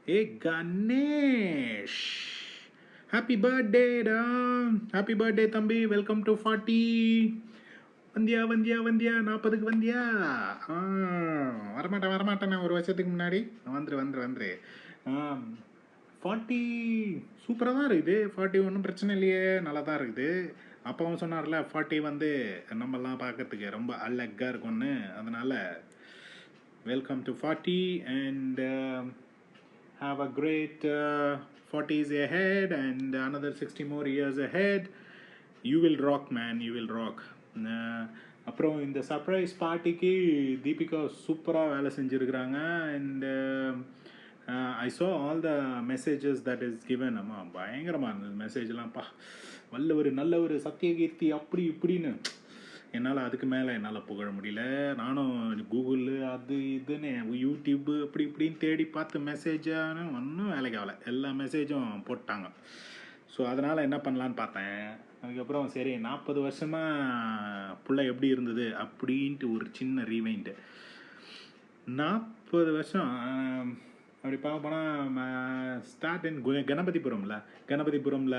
Hey Ganesh, happy birthday டா. Happy birthday தம்பி, welcome to 40. வந்தியா வந்தியா வந்தியா 40க்கு வந்தியா? ஆ, வரமாட்டேன் வரமாட்டேன், நான் ஒரு வருஷத்துக்கு முன்னாடி வந்துரு 40 சூப்பராக தான் இருக்குது. 40 ஒன்றும் பிரச்சனை இல்லையே, நல்லா தான் இருக்குது. அப்பாவும் சொன்னார்ல 40 வந்து நம்மலாம் பார்க்கறதுக்கு ரொம்ப அழகாக இருக்கும்னு, அதனால் welcome to 40 and have a great 40s ahead and another 60 more years ahead. You will rock, man, you will rock. அப்புறம் இந்த சர்ப்ரைஸ் பார்ட்டிக்கு தீபிகா சூப்பராக வேலை செஞ்சுருக்குறாங்க. And I saw all the messages that is given. அம்மா பயங்கரமாக இருந்தது மெசேஜ்லாம்ப்பா. வல்லவர் நல்லவர் சத்தியகீர்த்தி அப்படி இப்படின்னு. என்னால் அதுக்கு மேலே என்னால் புகழ முடியல. நானும் கூகுள் அது இதுன்னு யூடியூப்பு அப்படி இப்படின்னு தேடி பார்த்து மெசேஜானு ஒன்றும் வேலைக்கு ஆகலை. எல்லா மெசேஜும் போட்டாங்க. ஸோ அதனால் என்ன பண்ணலான்னு பார்த்தேன். அதுக்கப்புறம் சரி 40 வருஷமாக புள்ள எப்படி இருந்தது அப்படின்ட்டு ஒரு சின்ன ரீவைண்டு. 40 வருஷம் அப்படி பார்க்க போனால் ஸ்டார்ட் இன் கணபதிபுரமில்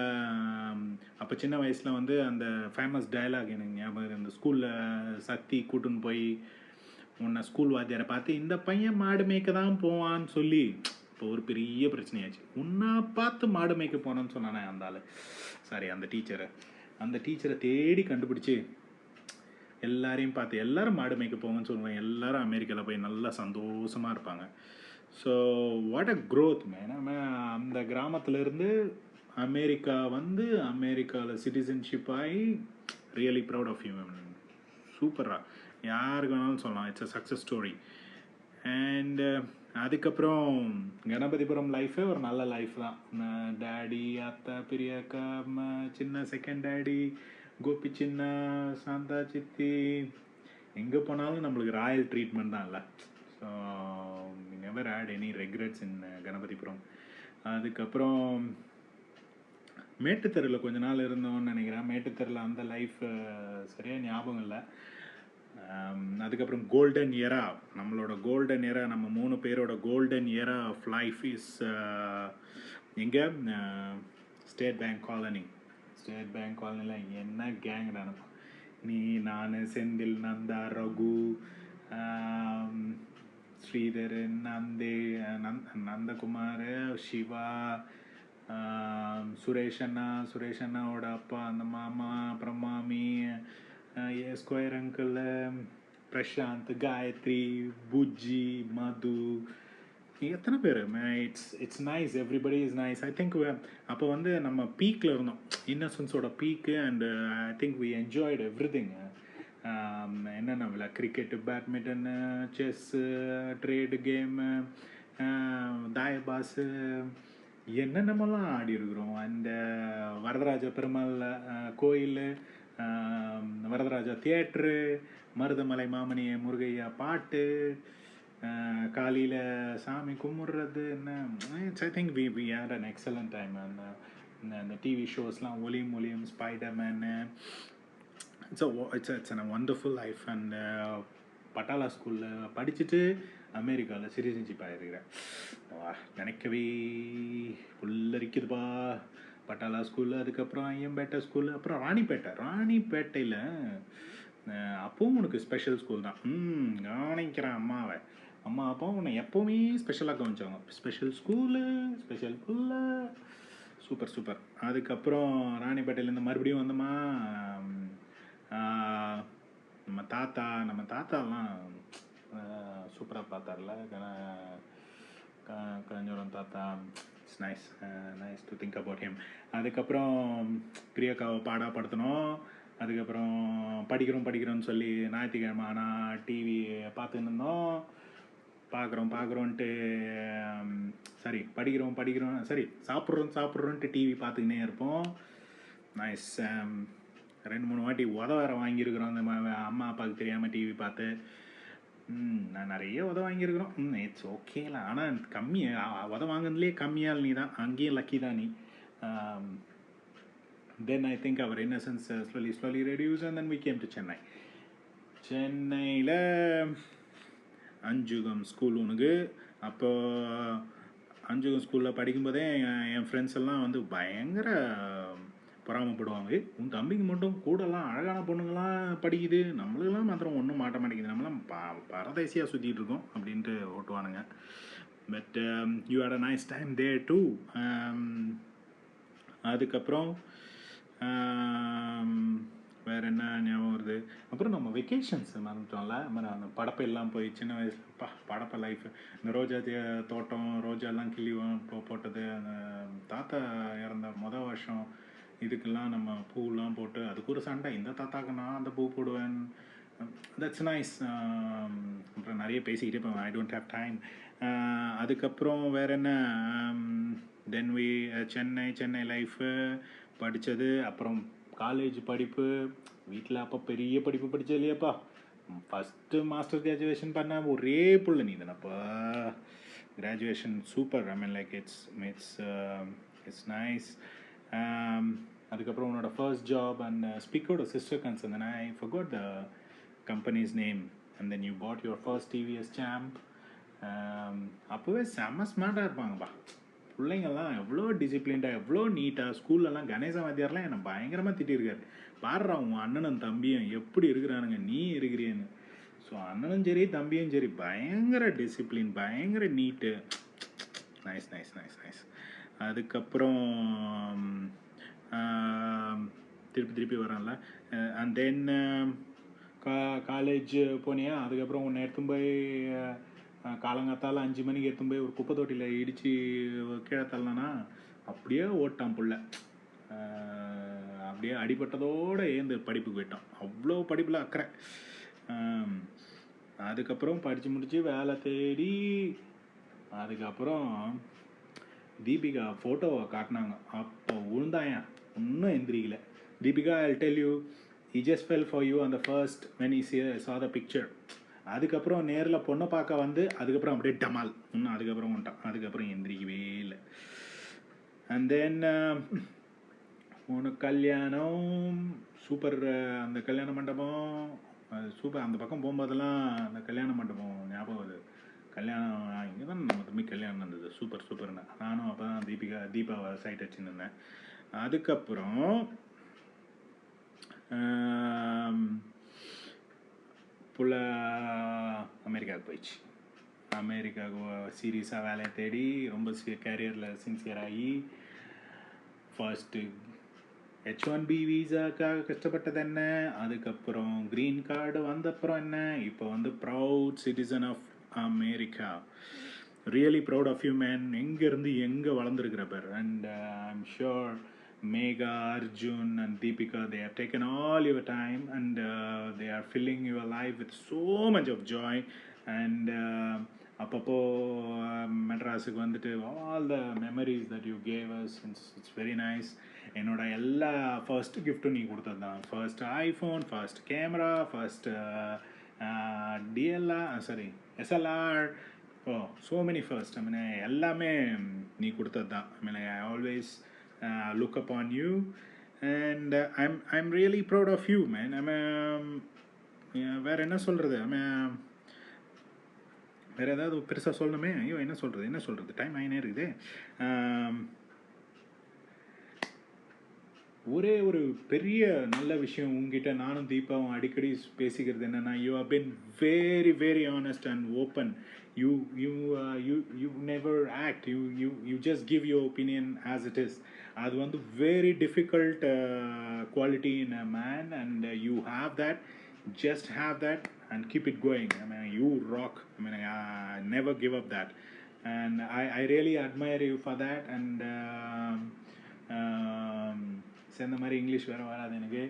அப்போ சின்ன வயசில் வந்து அந்த ஃபேமஸ் டயலாக் எனக்கு ஞாபகம். இந்த ஸ்கூலில் சக்தி கூட்டுன்னு போய் உன்னை ஸ்கூல் வாத்தியாரை பார்த்து இந்த பையன் மாடு மேய்க்க தான் போவான்னு சொல்லி இப்போ ஒரு பெரிய பிரச்சனையாச்சு. உன்னை பார்த்து மாடு மேய்க்க போனோன்னு சொன்னானே அந்த ஆள், சாரி அந்த டீச்சரை தேடி கண்டுபிடிச்சி எல்லாரையும் பார்த்து எல்லாரும் மாடு மேய்க்க போங்கன்னு சொல்லுவேன். எல்லாரும் அமெரிக்காவில் போய் நல்லா சந்தோஷமாக இருப்பாங்க. So what a growth man. அந்த கிராமத்துலேருந்து அமெரிக்கா வந்து அமெரிக்காவில் சிட்டிசன்ஷிப் ஆகி really proud of you ma'am. சூப்பராக யாருக்கு வேணாலும் சொல்லலாம், it's a success story. And அதுக்கப்புறம் கணபதிபுரம் லைஃபே ஒரு நல்ல லைஃப் தான். டேடி, அத்தா, பெரியாக்கா, சின்ன செகண்ட் டேடி, கோபி சின்ன, சாந்தா சித்தி, எங்கே போனாலும் நம்மளுக்கு ராயல் ட்ரீட்மெண்ட் தான் இல்லை. So never had any regrets in Ganapathipuram. அதுக்கப்புறம் மேட்டுத்தெருவில் கொஞ்ச நாள் இருந்தோம்னு நினைக்கிறேன். மேட்டுத்தெருவில் அந்த லைஃப் சரியாக ஞாபகம் இல்லை. அதுக்கப்புறம் கோல்டன் இயரா, நம்மளோட கோல்டன் இயரா, நம்ம 3 பேரோட கோல்டன் இயரா ஆஃப் லைஃப் இஸ் எங்கே? ஸ்டேட் பேங்க் காலனியில் என்ன கேங் நடக்கும். நீ, நான், செந்தில், நந்தா, ரகு, ஸ்ரீதர், நந்தகுமார், சிவா, சுரேஷ் அண்ணாவோட அப்பா, அந்த மாமா, அப்புறம் மாமி, ஸ்கொயர் அங்கிள், பிரசாந்த், காயத்ரி, புஜ்ஜி, மது, எத்தனை பேர். It's nice, everybody is nice. I think அப்போ வந்து நம்ம பீக்கில் இருந்தோம், இன்னசென்ஸோட peak. And I think we enjoyed every thing. என்னென்ன விழா, cricket, badminton, chess, trade game, தாயபாஸு, என்னென்னமெல்லாம் ஆடி இருக்கிறோம். அந்த வரதராஜ பெருமாள் கோயில், வரதராஜா தியேட்ரு, மருதமலை மாமணி முருகையா பாட்டு, காலையில் சாமி கும்பிட்றது, என்ன it's I think we had an excellent time. அந்த டிவி ஷோஸ்லாம் ஒலியும் Spiderman, it's a wonderful life. And பட்டாளா ஸ்கூலில் படிச்சுட்டு அமெரிக்காவில் சிட்டிசன்ஷிப் ஆகிருக்கிறேன். நினைக்கவே புல்லரிக்குதுப்பா. பட்டாளா ஸ்கூலு, அதுக்கப்புறம் ஐயம்பேட்டை ஸ்கூலு, அப்புறம் ராணிப்பேட்டையில் அப்பவும் உனக்கு ஸ்பெஷல் ஸ்கூல் தான். கவனிக்கிறேன் அம்மா அப்பாவும் உன்னை எப்போவுமே ஸ்பெஷலாக கவனிச்சாங்க. ஸ்பெஷல் ஸ்கூலு, ஸ்பெஷல் புல்ல, சூப்பர். அதுக்கப்புறம் ராணிப்பேட்டையிலேருந்து மறுபடியும் வந்தோமா. நம்ம தாத்தாலாம் சூப்பராக பார்த்தார்ல, கலைஞரம் தாத்தா. It's nice to think about him. அதுக்கப்புறம் பிரியாக்காவை பாடப்படுத்தணும். அதுக்கப்புறம் படிக்கிறோன்னு சொல்லி ஞாயிற்றுக்கிழமை ஆனால் டிவி பார்த்துன்னு இருந்தோம். பார்க்குறோன்ட்டு சரி படிக்கிறோம் சரி சாப்பிட்றோன்ட்டு டிவி பார்த்துக்கினே இருப்போம். நைஸ். 2-3 வாட்டி வேறு வாங்கியிருக்கிறோம் அந்த அம்மா அப்பாவுக்கு தெரியாமல் டிவி பார்த்து. நான் நிறைய வாங்கியிருக்கிறோம். இட்ஸ் ஓகேல. ஆனால் கம்மியாக வாங்கினதுலேயே கம்மியால் நீ தான், அங்கேயும் லக்கி தான் நீ. Then I think our innocence slowly reduced and then we came to சென்னையில் அஞ்சுகம் ஸ்கூல் உனக்கு. அப்போ அஞ்சுகம் ஸ்கூலில் படிக்கும்போதே என் ஃப்ரெண்ட்ஸ் எல்லாம் வந்து பயங்கர பொறாமப்படுவாங்க. உன் தம்பிக்கு மட்டும் கூடலாம் அழகான பொண்ணுங்களாம் படிக்குது, நம்மளுக்கெல்லாம் மாத்திரம் ஒன்றும் மாட்ட மாட்டேங்குது, நம்மளாம் பரதேசியாக சுற்றிட்டு இருக்கோம் அப்படின்ட்டு ஓட்டுவானுங்க. But you had a nice time there too. அதுக்கப்புறம் வேறு என்ன ஞாபகம் வருது? அப்புறம் நம்ம வெக்கேஷன்ஸ் மறந்துட்டோம்ல. அந்த படப்பெல்லாம் போய் சின்ன வயசுல படப்பை லைஃப், இந்த ரோஜா தோட்டம், ரோஜாலாம் கிள்ளி போட்டது, அந்த தாத்தா இறந்த வருஷம் இதுக்கெல்லாம் நம்ம பூவெலாம் போட்டு அதுக்கு ஒரு சண்டை, இந்த தாத்தாக்கு நான் அந்த பூ போடுவேன். That's nice. அப்புறம் நிறைய பேசிக்கிட்டே இப்போ ஐ டோன்ட் ஹேவ் டைம். அதுக்கப்புறம் வேறு என்ன? தென் சென்னை லைஃபு படித்தது, அப்புறம் காலேஜ் படிப்பு. வீட்டில் அப்போ பெரிய படிப்பு படித்தது இல்லையாப்பா. ஃபஸ்ட்டு மாஸ்டர் கிராஜுவேஷன் பண்ண ஒரே புள்ள நீ தானப்பா. Graduation super. I mean like it's nice. அதுக்கப்புறம் உன்னோட ஃபர்ஸ்ட் ஜாப் அண்ட் ஸ்பீக்கோட sister concern, then I forgot the company's name, and then you bought your first TVS Champ. அப்போவே செம்ம ஸ்மார்ட்டாக இருப்பாங்கப்பா பிள்ளைங்கள்லாம். எவ்வளோ டிசிப்ளின்டாக, எவ்வளோ நீட்டாக. ஸ்கூல்லலாம் கணேச வாத்தியார்லாம் என்னை பயங்கரமாக திட்டிருக்காரு. பாடுறா உன் அண்ணனும் தம்பியும் எப்படி இருக்கிறானுங்க, நீ இருக்கிறியன்னு. ஸோ அண்ணனும் சரி தம்பியும் சரி பயங்கர டிசிப்ளின், பயங்கர neat. Nice nice nice nice. அதுக்கப்புறம் திருப்பி வரேன்ல. அண்ட் தென் காலேஜ் போனியா. அதுக்கப்புறம் உன்னை எடுத்துன்னு போய் காலங்காத்தால் 5 மணிக்கு எடுத்துன்னு போய் ஒரு குப்பை தொட்டியில் இடித்து கீழே தள்ளனா அப்படியே ஓட்டான் புள்ள. அப்படியே அடிபட்டதோடு ஏந்து படிப்புக்கு போயிட்டான். அவ்வளோ படிப்பில் அக்கறை. அதுக்கப்புறம் படித்து முடித்து வேலை தேடி, அதுக்கப்புறம் தீபிகா ஃபோட்டோவை காட்டினாங்க. அப்போ விழுந்தாயா, இன்னும் எந்திரிக்கல. Deepika, I'll tell you, he just fell for you on the first when he saw the picture. அதுக்கப்புறம் நேரில் பொண்ணை பார்க்க வந்து அதுக்கப்புறம் அப்படியே டமால் இன்னும் அதுக்கப்புறம் வந்துட்டான். அதுக்கப்புறம் எந்திரிக்கவே இல்லை. அண்ட் தென் உனக்கு கல்யாணம் சூப்பர். அந்த கல்யாண மண்டபம் சூப்பர். அந்த பக்கம் போகும்போதெல்லாம் அந்த கல்யாண மண்டபம் ஞாபகம் வருது. கல்யாணம் இங்கே தான் நம்ம தம்பி கல்யாணம் நடந்தது. சூப்பர் சூப்பர்னு நானும் அப்போ தான் தீபாவை சைட் வச்சுருந்தேன். அதுக்கப்புறம் புள்ள அமெரிக்காவுக்கு போயிடுச்சு. அமெரிக்காவுக்கு சீரியஸாக வேலையை தேடி ரொம்ப கேரியரில் சின்சியராகி ஃபர்ஸ்ட்டு H1B வீசாக்காக கஷ்டப்பட்டது என்ன, அதுக்கப்புறம் க்ரீன் கார்டு வந்தப்புறம் என்ன, இப்போ வந்து proud citizen of America. Really proud of you man. எங்கேருந்து எங்கே வளர்ந்துருக்கிற பேர். And I'm sure Megha, Arjun and Deepika, they have taken all your time and they are filling your life with so much of joy. And அப்பப்போ மெட்ராஸுக்கு வந்துட்டு all the memories that you gave us, it's very nice. என்னோட எல்லா first கிஃப்ட்டும் நீ கொடுத்தது தான். First iPhone, first camera, first SLR. so many first. I mean எல்லாமே நீ கொடுத்தது தான். I mean I always look upon you and I'm really proud of you, man. வேற என்ன சொல்கிறது? வேறு ஏதாவது பெருசாக சொல்லணுமே. ஐயோ என்ன சொல்கிறது டைம் ஆகினே இருக்குது. ஒரே ஒரு பெரிய நல்ல விஷயம் உங்ககிட்ட நானும் தீபாவும் அடிக்கடி பேசிக்கிறது என்னென்னா, you have been very very honest and open. you never act. You just give your opinion as it is. அது வந்து very difficult quality in a man, and you have that. Just have that and keep it going. I mean you rock. I mean I never give up that, and I really admire you for that. And சேர்ந்த மாதிரி English வேறு வராது எனக்கு.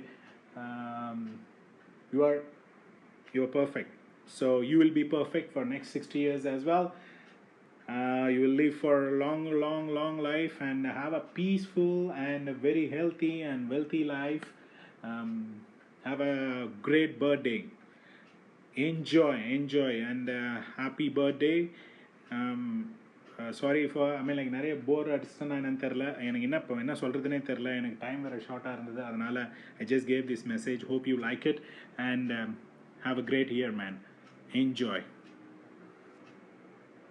you are perfect. So you will be perfect for next 60 years as well. You will live for a long life and have a peaceful and a very healthy and wealthy life. Have a great birthday. Enjoy and happy birthday. Sorry for நிறைய போர் அடிச்சுன்னா என்னன்னு தெரில. எனக்கு என்ன சொல்கிறதுனே தெரில. எனக்கு time வேறு ஷார்ட்டாக இருந்தது. அதனால் I just gave this message. Hope you like it and have a great year, man. Enjoy.